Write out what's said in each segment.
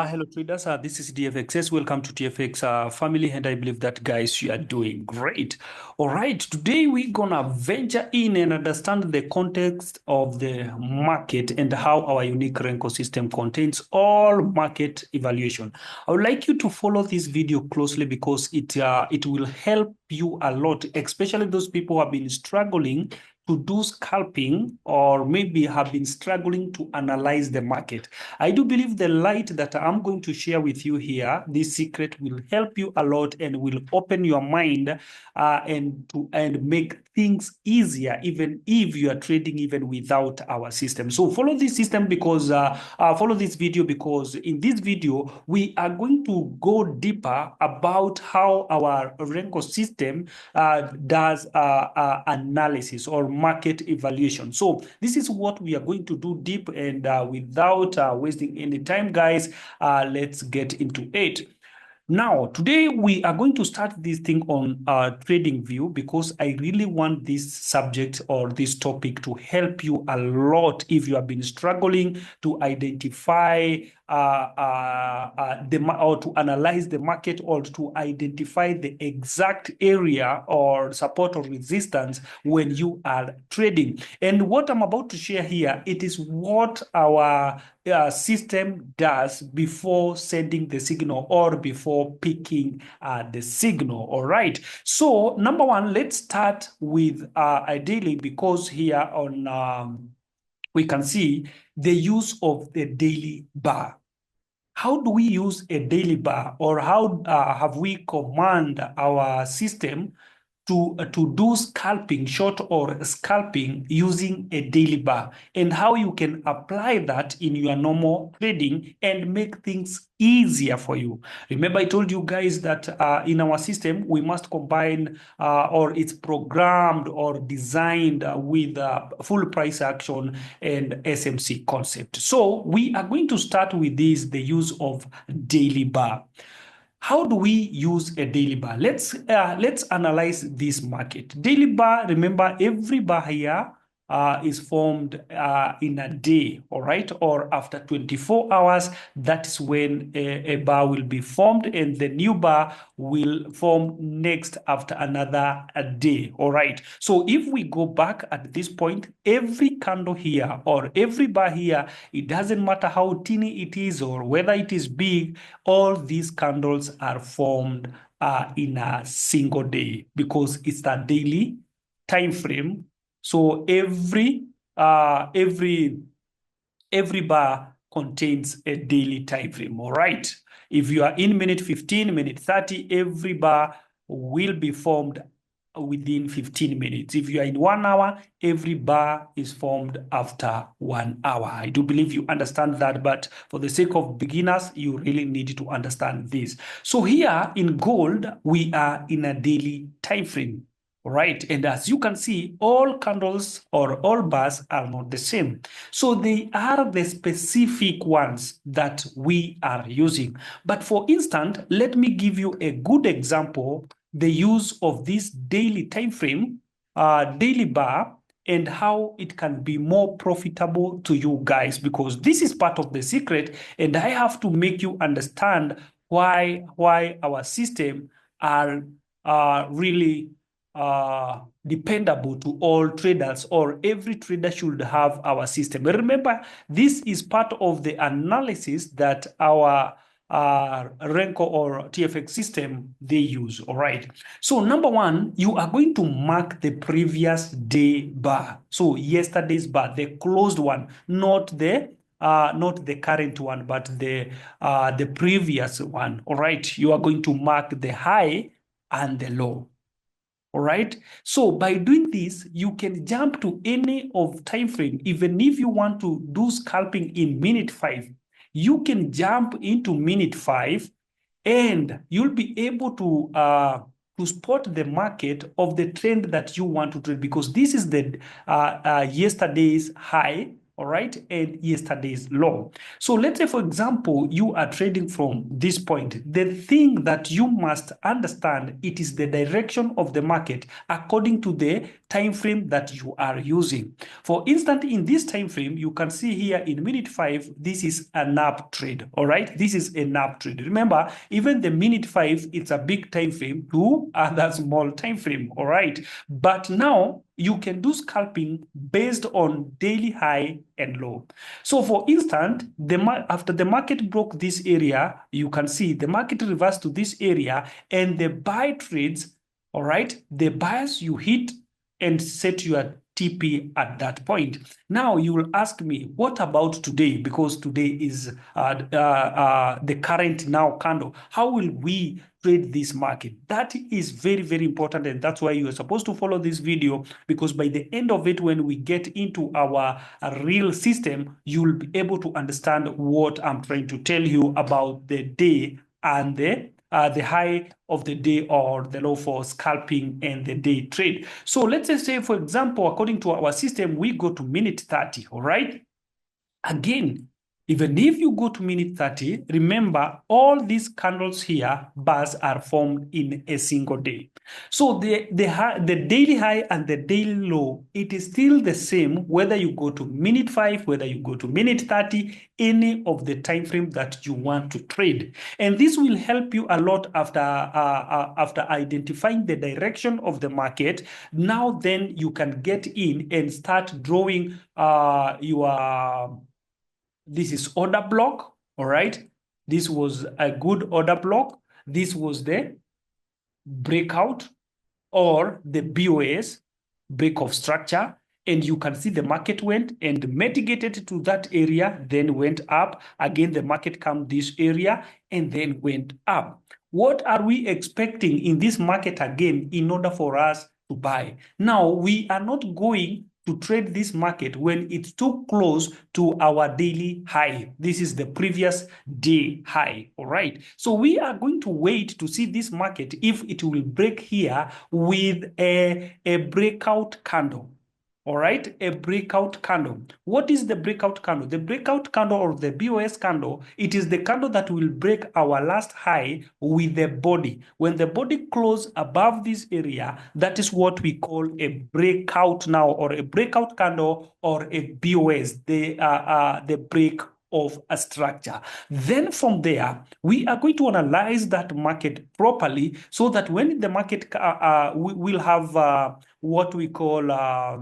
Hello traders, this is DFXS. Welcome to TFX family, and I believe that guys, you are doing great. All right, today we're gonna venture in and understand the context of the market and how our unique Renko system contains all market evaluation. I would like you to follow this video closely because it will help you a lot, especially those people who have been struggling to do scalping or maybe have been struggling to analyze the market. I do believe the light that I'm going to share with you here, this secret will help you a lot and will open your mind and make things easier, even if you are trading even without our system. So follow this system because follow this video, because in this video we are going to go deeper about how our Renko system does analysis or market evaluation. So this is what we are going to do deep, and without wasting any time, guys, let's get into it. Now, today we are going to start this thing on trading view because I really want this subject or this topic to help you a lot if you have been struggling to identify or to analyze the market, or to identify the exact area or support or resistance when you are trading. And what I'm about to share here, it is what our system does before sending the signal or before picking the signal. All right. So number one, let's start with ideally, because here on we can see the use of the daily bar. How do we use a daily bar, or how have we command our system to do scalping, short or scalping, using a daily bar, and how you can apply that in your normal trading and make things easier for you. Remember, I told you guys that in our system, we must combine or it's programmed or designed with full price action and SMC concept. So we are going to start with this, the use of daily bar. How do we use a daily bar? Let's analyze this market. Daily bar, remember, every bar here is formed in a day, all right? Or after 24 hours, that is when a bar will be formed, and the new bar will form next after another day, all right? So if we go back at this point, every candle here or every bar here, it doesn't matter how teeny it is or whether it is big, all these candles are formed in a single day because it's a daily time frame. So every bar contains a daily time frame. All right. If you are in minute 15, minute 30, every bar will be formed within 15 minutes. If you are in 1 hour, every bar is formed after 1 hour. I do believe you understand that, but for the sake of beginners, you really need to understand this. So here in gold, we are in a daily time frame. Right, and as you can see, all candles or all bars are not the same. So they are the specific ones that we are using. But for instance, let me give you a good example, the use of this daily time frame, daily bar, and how it can be more profitable to you guys, because this is part of the secret, and I have to make you understand why our system are really dependable to all traders, or every trader should have our system. But remember, this is part of the analysis that our Renko or TFX system they use. All right. So number one, you are going to mark the previous day bar. So yesterday's bar, the closed one, not the current one, but the previous one. All right. You are going to mark the high and the low. All right. So by doing this, you can jump to any of time frame. Even if you want to do scalping in minute 5, you can jump into minute 5, and you'll be able to spot the market of the trend that you want to trade, because this is the yesterday's high, all right, and yesterday's low. So let's say, for example, you are trading from this point. The thing that you must understand, it is the direction of the market according to the time frame that you are using. For instance, in this time frame, you can see here in minute 5, this is a nap trade, all right? This is a nap trade. Remember, even the minute 5, it's a big time frame to other small time frame, all right? But now you can do scalping based on daily high and low. So for instance, after the market broke this area, you can see the market reversed to this area and the buy trades, all right, the buyers you hit and set your TP at that point. Now you will ask me, what about today? Because today is the current now candle. How will we trade this market? That is very, very important, and that's why you are supposed to follow this video, because by the end of it, when we get into our real system, you'll be able to understand what I'm trying to tell you about the day and the high of the day or the low for scalping and the day trade. So let's just say, for example, according to our system, we go to minute 30, all right? Again, even if you go to minute 30, remember all these candles here, bars are formed in a single day. So the daily high and the daily low, it is still the same whether you go to minute 5, whether you go to minute 30, any of the time frame that you want to trade. And this will help you a lot after identifying the direction of the market. Now then you can get in and start drawing this is order block, all right? This was a good order block. This was the breakout or the BOS, break of structure. And you can see the market went and mitigated to that area, then went up. Again, the market came this area and then went up. What are we expecting in this market again in order for us to buy? Now, we are not going to trade this market when it's too close to our daily high. This is the previous day high, all right? So we are going to wait to see this market if it will break here with a breakout candle. All right, a breakout candle. What is the breakout candle? The breakout candle or the BOS candle, it is the candle that will break our last high with the body. When the body closes above this area, that is what we call a breakout now, or a breakout candle, or a BOS, the break of a structure. Then from there, we are going to analyze that market properly so that when the market, we will have what we call a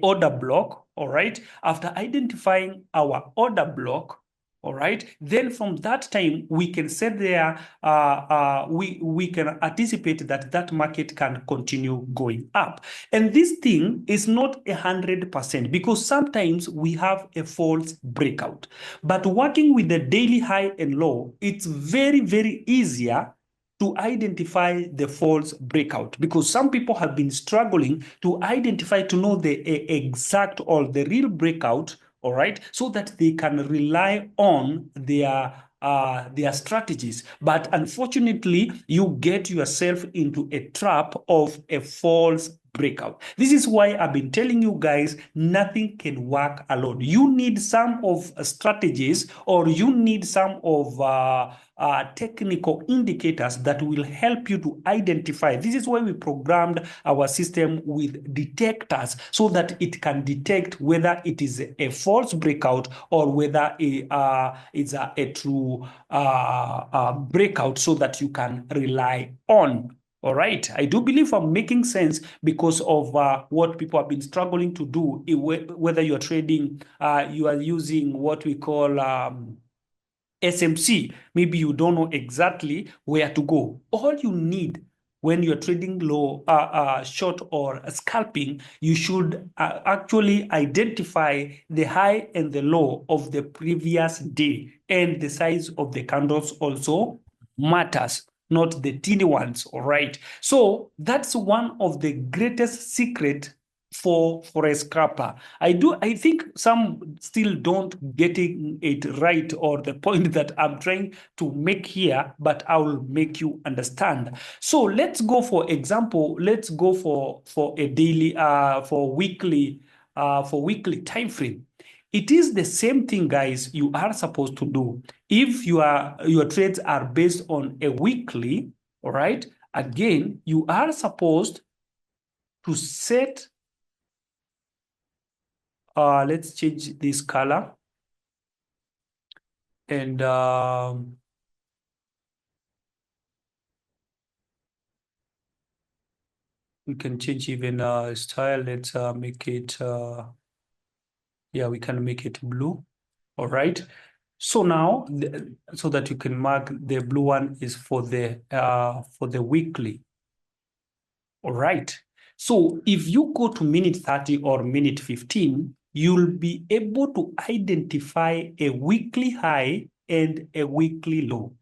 order block, all right? After identifying our order block, all right, then from that time we can set there, we can anticipate that that market can continue going up. And this thing is not 100% because sometimes we have a false breakout. But working with the daily high and low, it's very, very easier to identify the false breakout, because some people have been struggling to identify, to know the exact or the real breakout, all right, so that they can rely on their strategies. But unfortunately, you get yourself into a trap of a false breakout. This is why I've been telling you guys, nothing can work alone. You need some of strategies, or you need some of technical indicators that will help you to identify. This is why we programmed our system with detectors, so that it can detect whether it is a false breakout or whether it's a true breakout, so that you can rely on. All right, I do believe I'm making sense because of what people have been struggling to do, whether you're trading, you are using what we call SMC. Maybe you don't know exactly where to go. All you need when you're trading low, short or scalping, you should actually identify the high and the low of the previous day, and the size of the candles also matters, not the teeny ones, all right? So that's one of the greatest secret for a scalper. I think some still don't getting it right, or the point that I'm trying to make here, but I will make you understand. So let's go, for example, let's go for a daily, for weekly for weekly time frame. It is the same thing, guys, you are supposed to do. If your trades are based on a weekly, all right, again, you are supposed to set, let's change this color. And we can change even style. Let's make it, yeah, we can make it blue. All right. So now, so that you can mark the blue one is for the weekly. All right. So if you go to minute 30 or minute 15, you'll be able to identify a weekly high and a weekly low.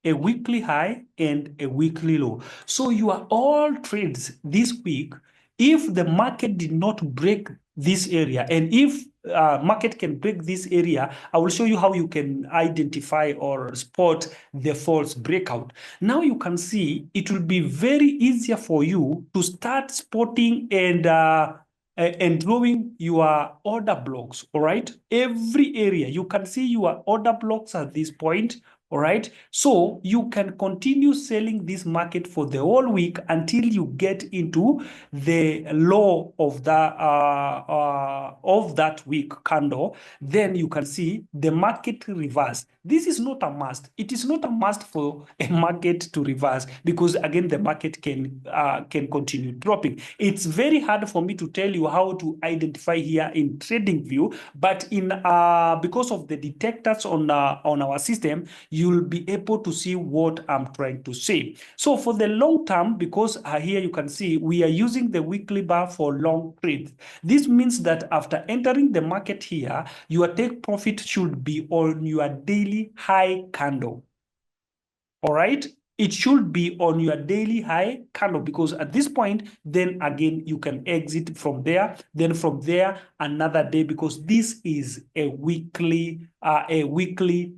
A weekly high and a weekly low. So your all trades this week, if the market did not break this area, and if market can break this area, I will show you how you can identify or spot the false breakout. Now you can see it will be very easier for you to start spotting and drawing your order blocks. All right, every area you can see your order blocks at this point. All right, so you can continue selling this market for the whole week until you get into the low of that week candle. Then you can see the market reverse. This is not a must. It is not a must for a market to reverse, because again the market can continue dropping. It's very hard for me to tell you how to identify here in TradingView, but in because of the detectors on our system, you'll be able to see what I'm trying to say. So for the long term, because here you can see we are using the weekly bar for long trades. This means that after entering the market here, your take profit should be on your daily high candle. All right, it should be on your daily high candle, because at this point, then again, you can exit from there. Then from there, another day, because this is a weekly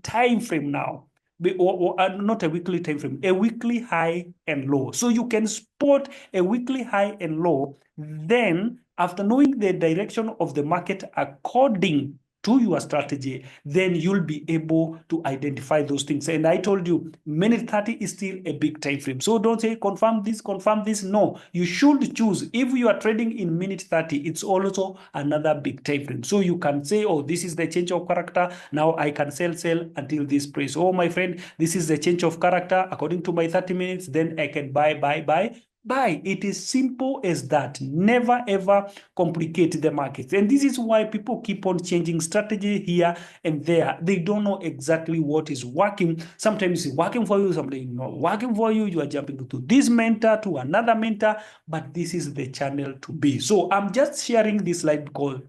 time frame now. Not a weekly time frame, a weekly high and low. So you can spot a weekly high and low. Then after knowing the direction of the market according to your strategy, then you'll be able to identify those things. And I told you, minute 30 is still a big time frame. So don't say confirm this, confirm this. No, you should choose. If you are trading in minute 30, it's also another big time frame. So you can say, oh, this is the change of character. Now I can sell until this price. Oh, my friend, this is the change of character according to my 30 minutes. Then I can buy. It is simple as that. Never ever complicate the markets. And this is why people keep on changing strategy here and there. They don't know exactly what is working. Sometimes it's working for you, sometimes it's not working for you. You are jumping to this mentor, to another mentor, but this is the channel to be. So I'm just sharing this slide because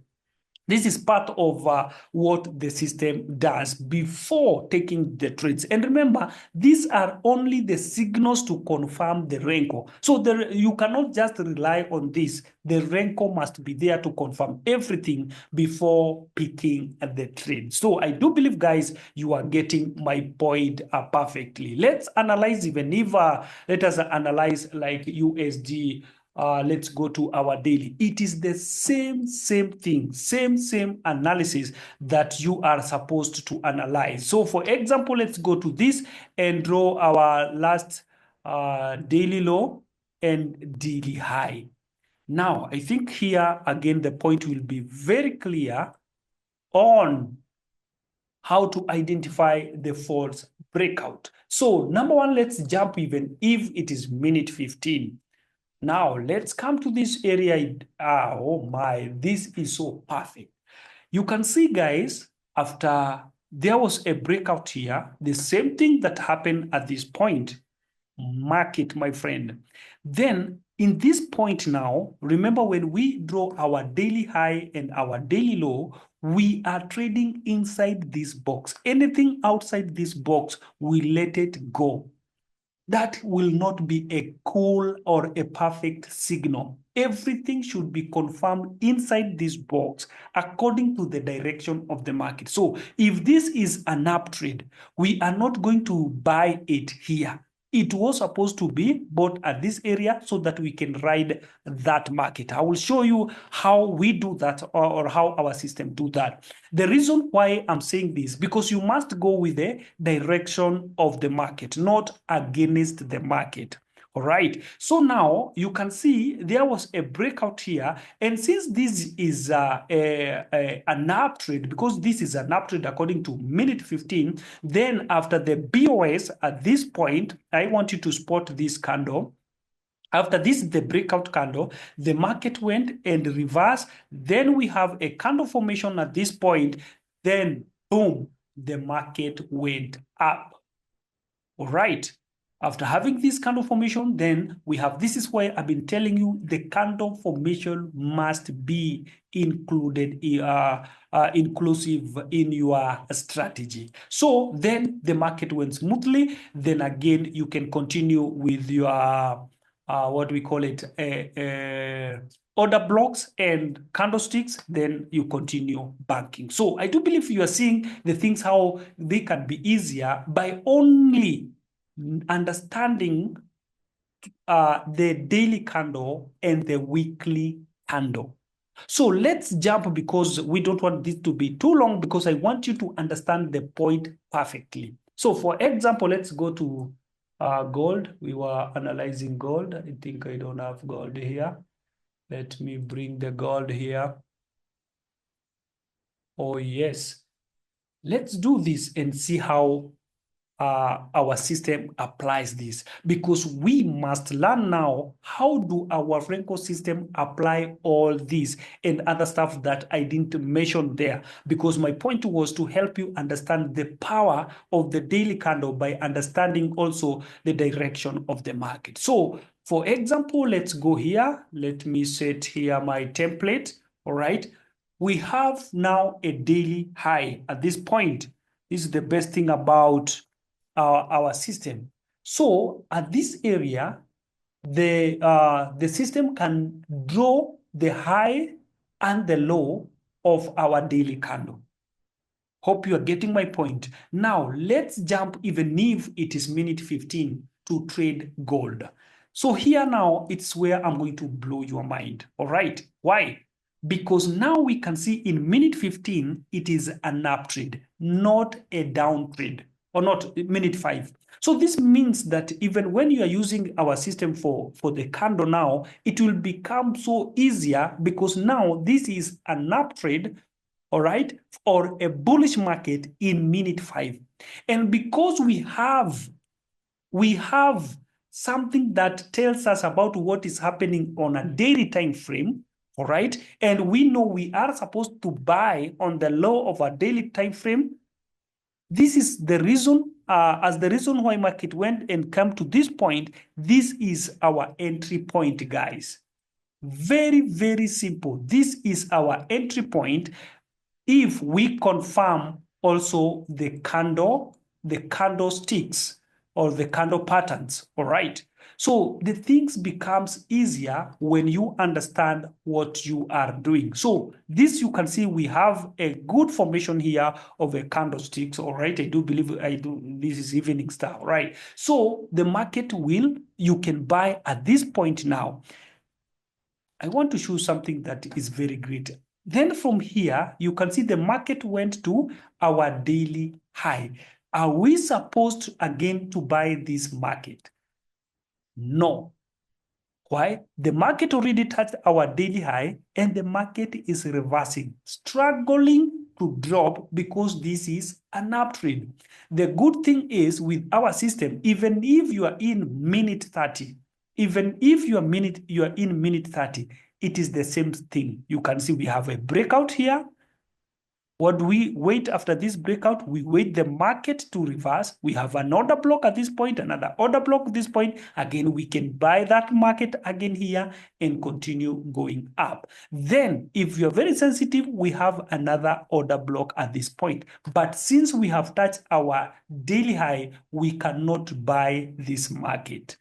this is part of what the system does before taking the trades. And remember, these are only the signals to confirm the Renko. So you cannot just rely on this. The Renko must be there to confirm everything before picking the trade. So I do believe, guys, you are getting my point perfectly. Let's analyze, even if let us analyze like USD. Let's go to our daily. It is the same thing, same analysis that you are supposed to analyze. So for example, let's go to this and draw our last daily low and daily high. Now, I think here, again, the point will be very clear on how to identify the false breakout. So number one, let's jump even if it is minute 15. Now, let's come to this area. Oh my, this is so perfect. You can see, guys, after there was a breakout here, the same thing that happened at this point, market, my friend. Then in this point now, remember when we draw our daily high and our daily low, we are trading inside this box. Anything outside this box, we let it go. That will not be a cool or a perfect signal. Everything should be confirmed inside this box according to the direction of the market. So if this is an up trade, we are not going to buy it here. it was supposed to be bought at this area so that we can ride that market. I will show you how we do that, or how our system do that. The reason why I'm saying this, because you must go with the direction of the market, not against the market. All right, so now you can see there was a breakout here, and since this is an uptrend, because this is an uptrend according to minute 15, then after the BOS at this point, I want you to spot this candle. After this, the breakout candle, the market went and reversed. Then we have a candle formation at this point. Then, boom, the market went up. All right. After having this candle formation, then we have, this is why I've been telling you the candle formation must be included, inclusive in your strategy. So then the market went smoothly. Then again, you can continue with your, what we call it, order blocks and candlesticks, then you continue banking. So I do believe you are seeing the things, how they can be easier by only understanding the daily candle and the weekly candle. So let's jump, because we don't want this to be too long, because I want you to understand the point perfectly. So for example, let's go to gold. We were analyzing gold. I think I don't have gold here. Let me bring the gold here. Oh, yes. Let's do this and see how our system applies this, because we must learn now how do our Renko system apply all this and other stuff that I didn't mention there, because my point was to help you understand the power of the daily candle by understanding also the direction of the market. So for example, let's go here. Let me set here my template. All right, we have now a daily high at this point. This is the best thing about our system. So at this area, the system can draw the high and the low of our daily candle. Hope you are getting my point. Now let's jump, even if it is minute 15, to trade gold. So here now, it's where I'm going to blow your mind. All right, why? Because now we can see in minute 15, it is an uptrend, not a downtrend, or not minute 5. So this means that even when you are using our system for the candle now, it will become so easier, because now this is an uptrend, all right, or a bullish market in minute 5. And because we have something that tells us about what is happening on a daily time frame, all right, and we know we are supposed to buy on the low of a daily time frame. This is the reason, as the reason why market went and come to this point. This is our entry point, guys. Very, very simple. This is our entry point. If we confirm also the candlesticks, or the candle patterns, all right? So the things becomes easier when you understand what you are doing. So this, you can see we have a good formation here of a candlesticks, all right? I do believe this is evening star, right? So the market you can buy at this point now. I want to show something that is very great. Then from here, you can see the market went to our daily high. Are we supposed again to buy this market? No. Why? The market already touched our daily high, and the market is reversing, struggling to drop, because this is an uptrend. The good thing is with our system, even if you are in minute 30, even if you are in minute 30, it is the same thing. You can see we have a breakout here. What do we wait after this breakout? We wait the market to reverse. We have an order block at this point, another order block at this point. Again, we can buy that market again here and continue going up. Then, if you're very sensitive, we have another order block at this point. But since we have touched our daily high, we cannot buy this market.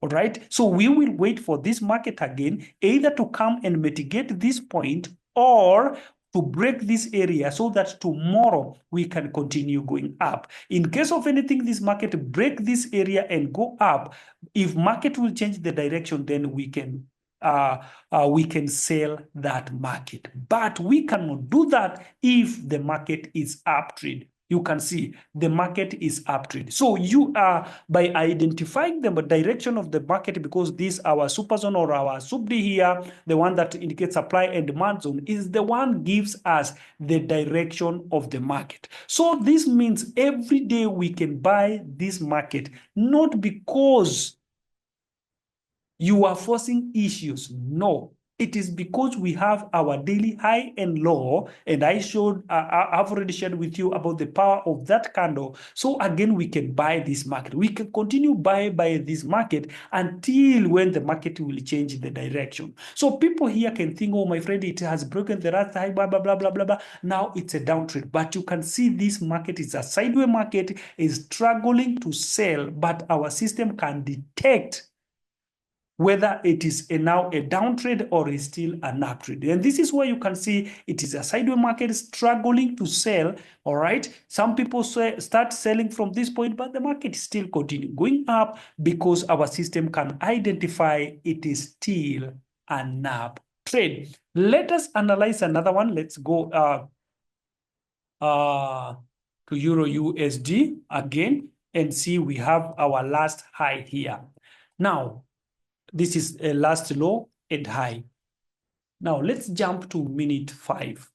All right, so we will wait for this market again, either to come and mitigate this point, or to break this area so that tomorrow we can continue going up. In case of anything, this market break this area and go up. If market will change the direction, then we can sell that market. But we cannot do that if the market is uptrend. You can see the market is uptrend. So you are, by identifying the direction of the market, because this our super zone or our sub-D here, the one that indicates supply and demand zone, is the one gives us the direction of the market. So this means every day we can buy this market, not because you are forcing issues. No, it is because we have our daily high and low, and I've already shared with you about the power of that candle. So again, we can buy this market. We can continue buy this market until when the market will change the direction. So people here can think, oh, my friend, it has broken the last high, blah, blah, blah, blah, blah, blah. Now it's a downtrend. But you can see this market is a sideways market, is struggling to sell, but our system can detect whether it is now a downtrend or is still an uptrend. And this is where you can see it is a sideways market struggling to sell, all right? Some people start selling from this point, but the market is still continuing going up because our system can identify it is still an uptrend. Let us analyze another one. Let's go to Euro USD again and see we have our last high here. Now, this is a last low and high. Now let's jump to minute 5.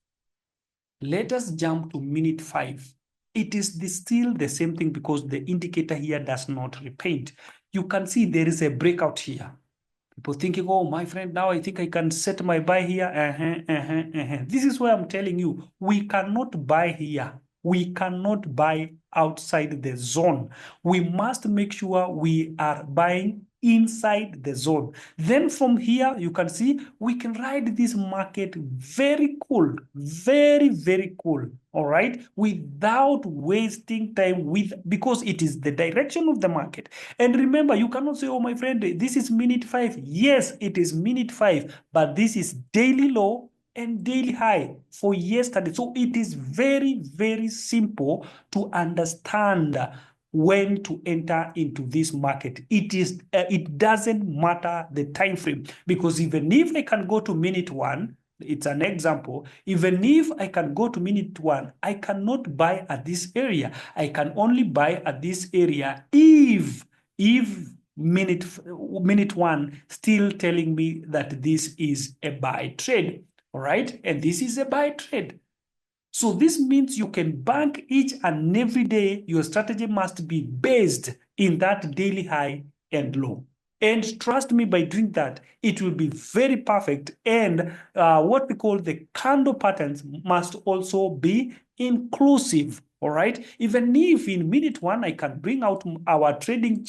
Let us jump to minute 5. It is still the same thing because the indicator here does not repaint. You can see there is a breakout here. People thinking, oh, my friend, now I think I can set my buy here. This is why I'm telling you, we cannot buy here. We cannot buy outside the zone. We must make sure we are buying inside the zone. Then from here, you can see we can ride this market very cool, very, very cool, all right, without wasting time because it is the direction of the market. And remember, you cannot say, oh, my friend, this is minute 5. Yes, it is minute 5, but this is daily low and daily high for yesterday. So it is very, very simple to understand when to enter into this market. It doesn't matter the time frame, because even if I can go to minute 1, it's an example. Even if I can go to minute 1, I cannot buy at this area. I can only buy at this area if minute 1 still telling me that this is a buy trade, all right? And this is a buy trade. So this means you can bank each and every day. Your strategy must be based in that daily high and low. And trust me, by doing that, it will be very perfect. And what we call the candle patterns must also be inclusive. All right. Even if in minute 1 I can bring out our trading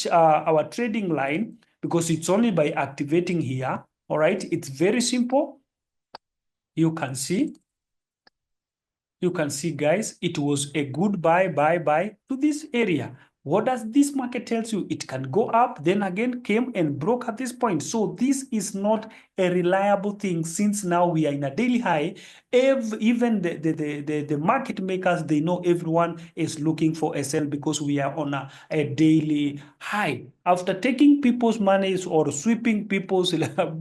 line, because it's only by activating here. All right. It's very simple. You can see. You can see, guys, it was a good buy to this area. What does this market tells you? It can go up, then again came and broke at this point. So this is not a reliable thing, since now we are in a daily high. Even the market makers, they know everyone is looking for a sell because we are on a daily high. After taking people's monies or sweeping people's,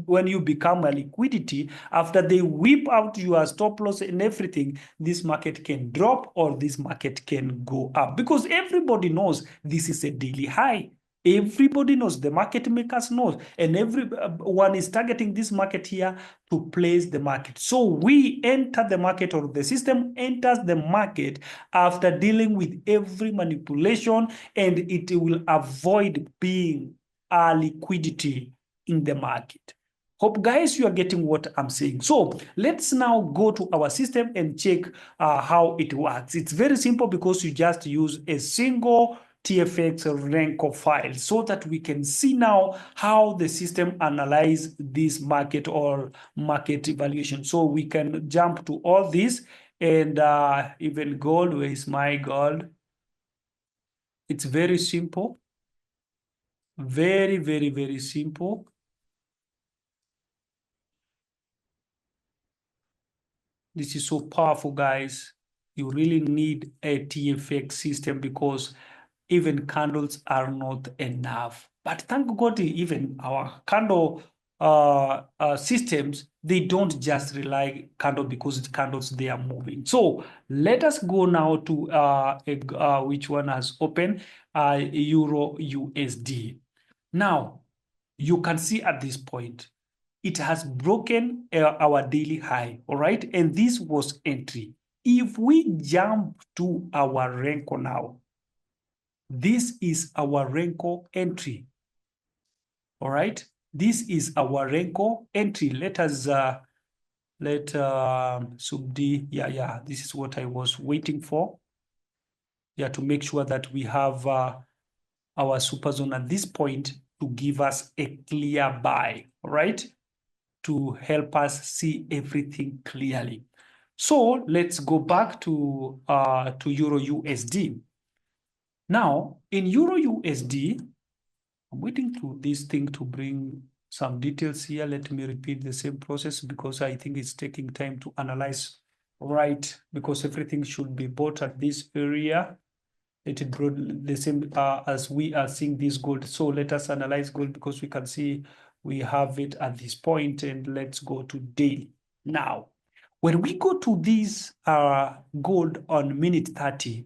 when you become a liquidity, after they whip out your stop loss and everything, this market can drop or this market can go up, because everybody knows this is a daily high. Everybody knows, the market makers know, and everyone is targeting this market here to place the market. So we enter the market, or the system enters the market after dealing with every manipulation, and it will avoid being a liquidity in the market. Hope, guys, you are getting what I'm saying. So let's now go to our system and check how it works. It's very simple, because you just use a single TFX Renko file, so that we can see now how the system analyze this market or market evaluation. So we can jump to all this, and even gold. Where is my gold? It's very simple. Very, very, very simple. This is so powerful, guys. You really need a TFX system because even candles are not enough. But thank God, even our candle systems, they don't just rely candle because the candles, they are moving. So let us go now to which one has opened, Euro USD. Now, you can see at this point, it has broken our daily high, all right? And this was entry. If we jump to our Renko now, this is our Renko entry, all right? This is our Renko entry. Let us, sub D, yeah, this is what I was waiting for. Yeah, to make sure that we have our super zone at this point to give us a clear buy, all right? To help us see everything clearly. So let's go back to Euro USD. Now, in Euro USD, I'm waiting for this thing to bring some details here. Let me repeat the same process because I think it's taking time to analyze, right? Because everything should be bought at this area. It brought the same as we are seeing this gold. So let us analyze gold because we can see we have it at this point, and let's go to daily. Now, when we go to this gold on minute 30,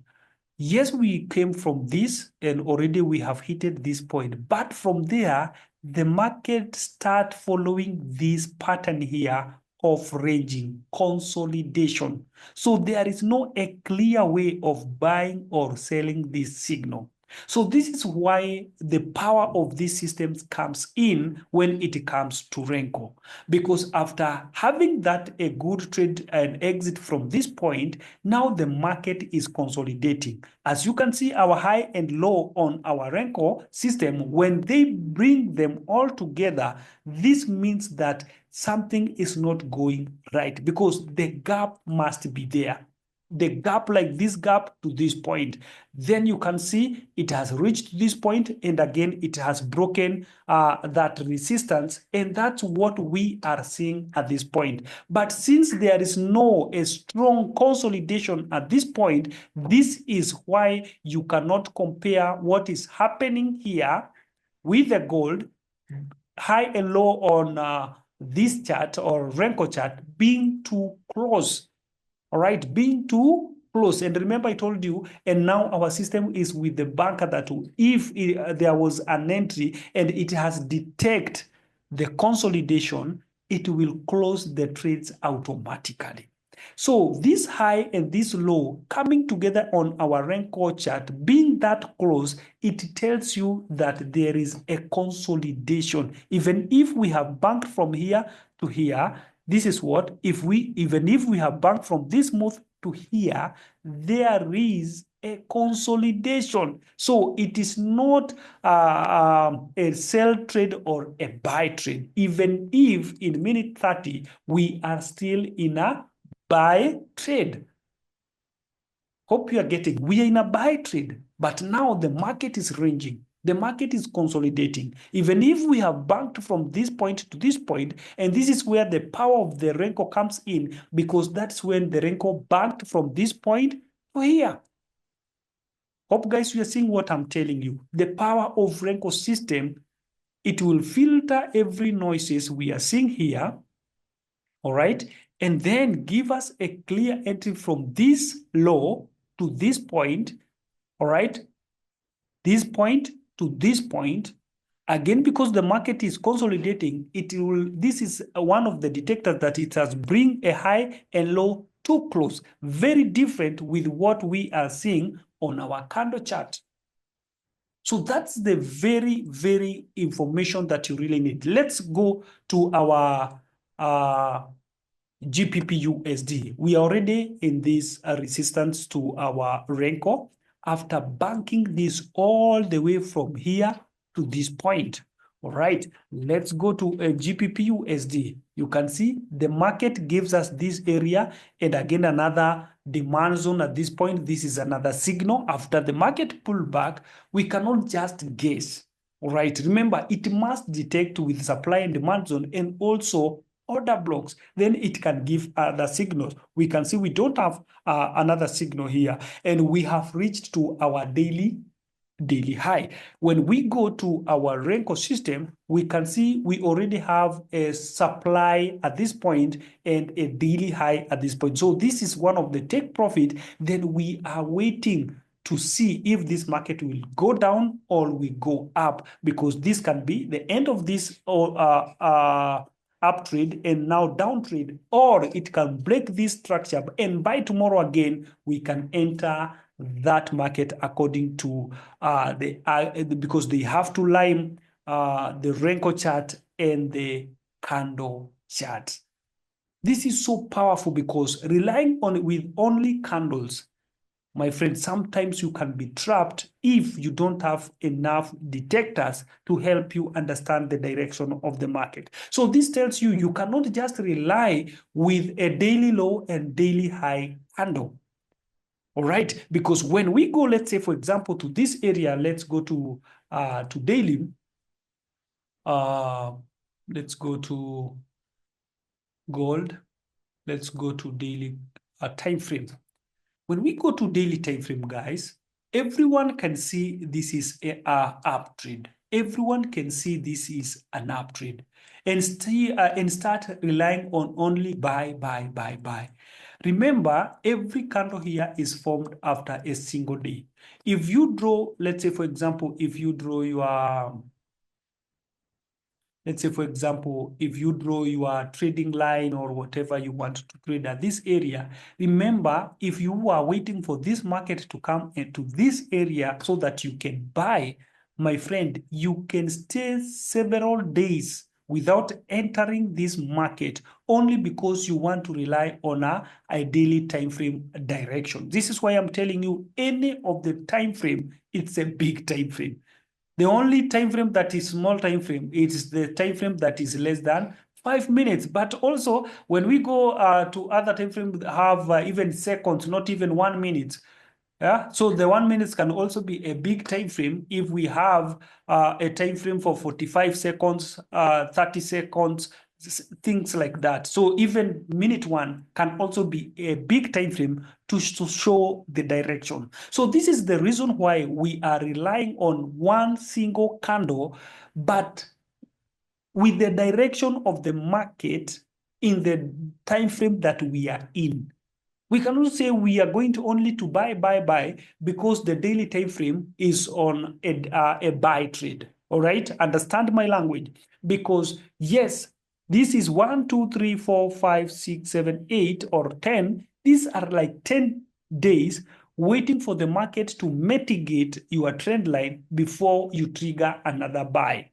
yes, we came from this and already we have hit this point. But from there, the market start following this pattern here of ranging consolidation. So there is no a clear way of buying or selling this signal. So this is why the power of these systems comes in when it comes to Renko. Because after having that a good trade and exit from this point, now the market is consolidating. As you can see, our high and low on our Renko system, when they bring them all together, this means that something is not going right because the gap must be there. The gap, like this gap to this point, then you can see it has reached this point, and again it has broken that resistance, and that's what we are seeing at this point. But since there is no a strong consolidation at this point, this is why you cannot compare what is happening here with the gold high and low on this chart or Renko chart being too close. All right, being too close. And remember, I told you, and now our system is with the banker that if there was an entry and it has detected the consolidation, it will close the trades automatically. So this high and this low coming together on our Renko chart, being that close, it tells you that there is a consolidation. Even if we have banked from here to here, this is what, even if we have banked from this move to here, there is a consolidation. So it is not a sell trade or a buy trade. Even if in minute 30, we are still in a buy trade. Hope you are getting, we are in a buy trade, but now the market is ranging. The market is consolidating. Even if we have banked from this point to this point, and this is where the power of the Renko comes in, because that's when the Renko banked from this point to here. Hope guys, you are seeing what I'm telling you. The power of Renko system, it will filter every noises we are seeing here, all right? And then give us a clear entry from this low to this point, all right? This point to this point, again, because the market is consolidating, this is one of the detectors that it has bring a high and low too close, very different with what we are seeing on our candle chart. So that's the very information that you really need. Let's go to our GBP USD. We are already in this resistance to our Renko after banking this all the way from here to this point. All right, let's go to a GBP USD. You can see the market gives us this area, and again another demand zone at this point. This is another signal. After the market pull back, we cannot just guess. All right, remember, it must detect with supply and demand zone and also order blocks, then it can give other signals. We can see we don't have another signal here, and we have reached to our daily high. When we go to our Renko system, we can see we already have a supply at this point and a daily high at this point. So this is one of the take profit. Then we are waiting to see if this market will go down or will go up, because this can be the end of this up trade and now down trade, or it can break this structure, and by tomorrow again we can enter that market according to because they have to line the Renko chart and the candle chart. This is so powerful because relying on with only candles, my friend, sometimes you can be trapped if you don't have enough detectors to help you understand the direction of the market. So this tells you you cannot just rely with a daily low and daily high candle. All right, because when we go, let's say, for example, to this area, let's go to daily. Let's go to gold. Let's go to daily time frame. When we go to daily time frame, guys, everyone can see this is a up trade. Everyone can see this is an up trade, and start relying on only buy. Remember, every candle here is formed after a single day. If you draw, let's say, for example, if you draw your let's say, for example, if you draw your trading line or whatever you want to trade at this area, remember, if you are waiting for this market to come into this area so that you can buy, my friend, you can stay several days without entering this market only because you want to rely on a daily time frame direction. This is why I'm telling you, any of the time frame, it's a big time frame. The only time frame that is small time frame, it is the time frame that is less than 5 minutes. But also, when we go to other time frame, have even seconds, not even 1 minute. Yeah, so the 1 minute can also be a big time frame if we have a time frame for 45 seconds, 30 seconds, things like that. So even minute one can also be a big time frame to show the direction. So this is the reason why we are relying on one single candle, but with the direction of the market in the time frame that we are in. We cannot say we are going to only to buy because the daily time frame is on a buy trade. All right, understand my language, because yes, this is 1, 2, 3, 4, 5, 6, 7, 8, or 10. These are like 10 days waiting for the market to mitigate your trend line before you trigger another buy.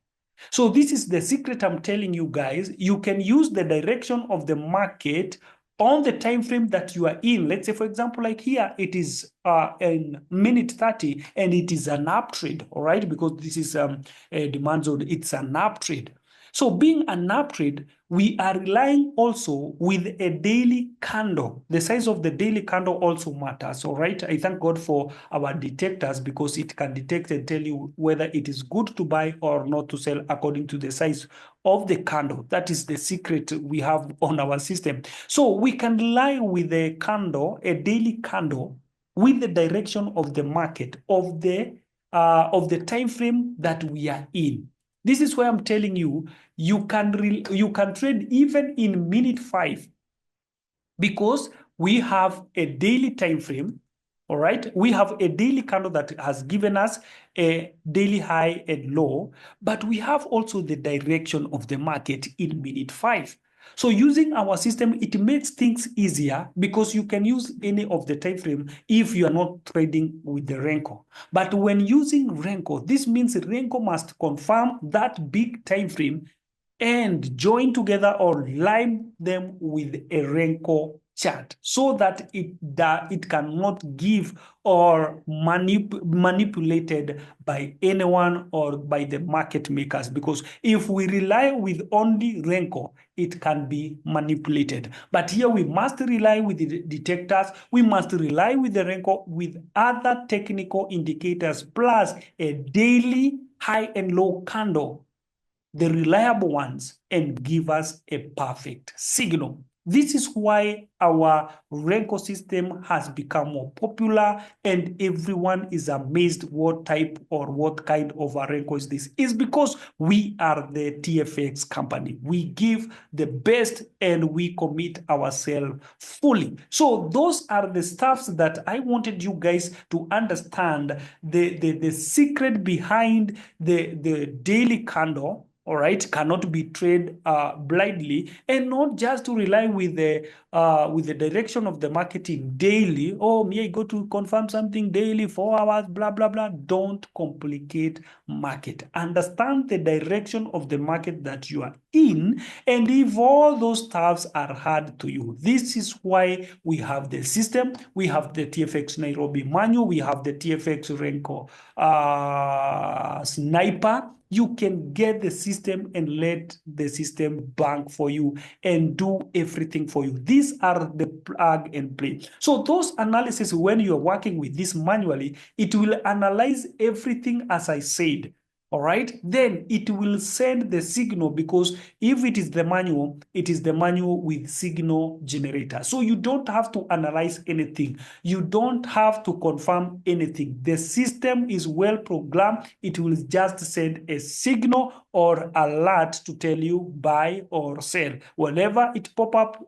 So this is the secret I'm telling you guys. You can use the direction of the market on the time frame that you are in. Let's say, for example, like here, it is in minute 30, and it is an up trade, all right? Because this is a demand zone, it's an up trade. So being an up trade, we are relying also with a daily candle. The size of the daily candle also matters, all right? I thank God for our detectors, because it can detect and tell you whether it is good to buy or not to sell according to the size of the candle. That is the secret we have on our system. So we can rely with a candle, a daily candle, with the direction of the market, of the time frame that we are in. This is why I'm telling you, you can trade even in minute 5, because we have a daily time frame. All right, we have a daily candle that has given us a daily high and low, but we have also the direction of the market in minute 5. So using our system, it makes things easier, because you can use any of the time frame if you are not trading with the Renko. But when using Renko, this means Renko must confirm that big time frame and join together or line them with a Renko chart, so that it cannot give or manipulated by anyone or by the market makers. Because if we rely with only Renko, it can be manipulated. But here we must rely with the detectors, we must rely with the Renko, with other technical indicators, plus a daily high and low candle the reliable ones, and give us a perfect signal. This is why our RENKO system has become more popular, and everyone is amazed what type or what kind of a RENKO is this. It's because we are the TFX company. We give the best and we commit ourselves fully. So those are the stuffs that I wanted you guys to understand, the secret behind the daily candle. All right, cannot be traded blindly, and not just to rely with the direction of the marketing daily. Oh, me, I go to confirm something daily, 4 hours, blah blah blah. Don't complicate market. Understand the direction of the market that you are in, and if all those stuffs are hard to you, this is why we have the system. We have the TFX Nairobi manual. We have the TFX Renko Sniper. You can get the system and let the system bank for you and do everything for you. These are the plug and play. So those analysis, when you're working with this manually, it will analyze everything as I said. All right, then it will send the signal, because if it is the manual, it is the manual with signal generator. So you don't have to analyze anything. You don't have to confirm anything. The system is well programmed. It will just send a signal or alert to tell you buy or sell. Whenever it pop up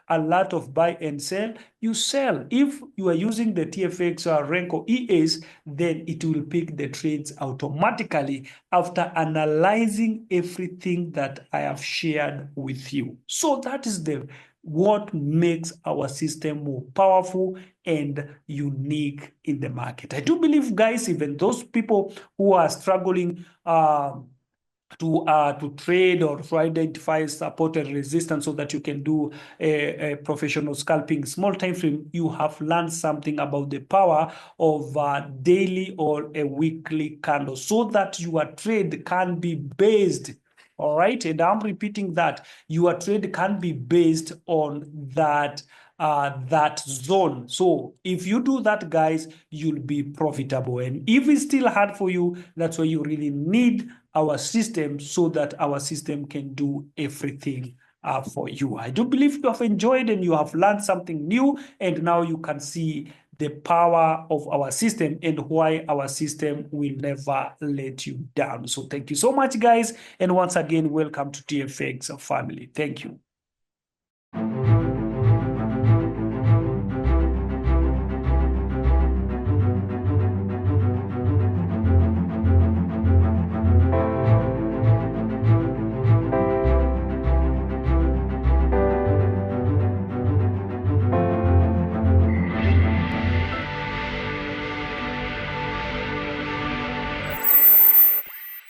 alert of buy and sell, you sell. If you are using the TFX Renko ES, then it will pick the trades automatically after analyzing everything that I have shared with you. So that is what makes our system more powerful and unique in the market. I do believe, guys, even those people who are struggling to trade or to identify support and resistance so that you can do a professional scalping small time frame, you have learned something about the power of daily or a weekly candle, so that your trade can be based. All right, and I'm repeating that your trade can be based on that zone. So if you do that, guys, you'll be profitable. And if it's still hard for you, that's why you really need our system, so that our system can do everything for you. I do believe you have enjoyed and you have learned something new, and now you can see the power of our system and why our system will never let you down. So thank you so much, guys, and once again, welcome to TFX family. Thank you.